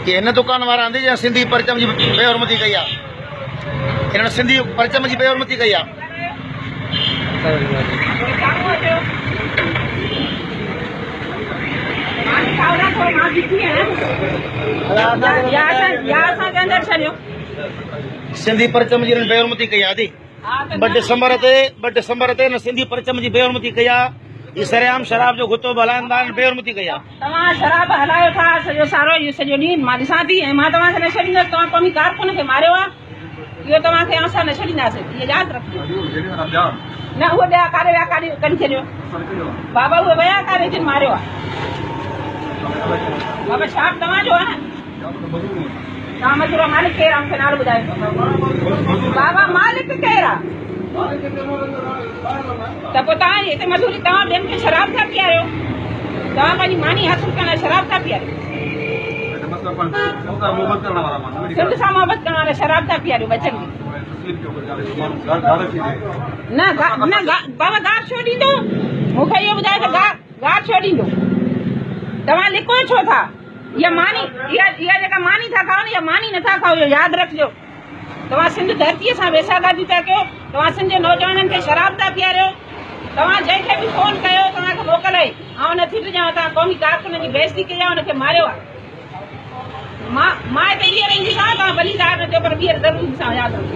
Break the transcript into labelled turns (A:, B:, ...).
A: कि इन दुकान वारा आंदी या सिंधी परचम जी बेहरमती कई आ, इन्होंने सिंधी परचम जी बेहरमती कई आ। सिंधी परचम जी बेहरमती कई आ दी 2 डिसंबर ते न सिंधी परचम जी बेहरमती कई आ। ये सरेआम शराब जो गुतो हलाईंदा आहिनि बेहरमती कई आ।
B: तव्हां शराब हलायो था सॼो सारो इहो सॼो ॾींहुं मां ॾिसां थी ऐं मां तव्हांखे न छॾींदसि। तव्हां क़ौमी कारकुन खे मारियो आहे, इहो तव्हांखे असां न छॾींदासीं, इहो यादि रखिजो। न उहो ॿिया काॾे विया, काॾे कढी छॾियो बाबा, उहे विया काॾे जिन मारियो आहे। बाबा छाप तव्हांजो आहे न, तव्हां मजूर मालिक केरु आहे मूंखे नालो ॿुधायो। बाबा मालिक केरु आहे त पोइ तव्हां हिते मजूरी, तव्हां ॿियनि खे शराब था पीआरियो, तव्हां पंहिंजी मानी हासिल करण लाइ शराब था पीआरियो, सिंध सां मोहबत करण लाइ शराब था पीआरियो बचनि खे। न बाबा गार छो ॾींदो, मूंखे इहो ॿुधायो त गार छो ॾींदो? तव्हां लिको छो था? इहा मानी, इहा जेका मानी था खाओ न, इहा मानी नथा खाओ, इहो यादि रखिजो। तव्हां सिंध धरतीअ सां वेसागादी था कयो, तव्हां सिंध जे नौजवाननि खे शराब था पीआरियो। तव्हां जंहिंखे बि फोन कयो तव्हांखे मोकल आई, ऐं नथी ॾिजांव, तव्हां क़ौमी कारकुन जी बेइज़ती कई आहे, हुनखे मारियो आहे। मां हिते ॿीहर ईंदीसांव, तव्हां भली ज़ाहिर न थियो, पर ॿीहर ज़रूरु ईंदीसांव, यादि रखो।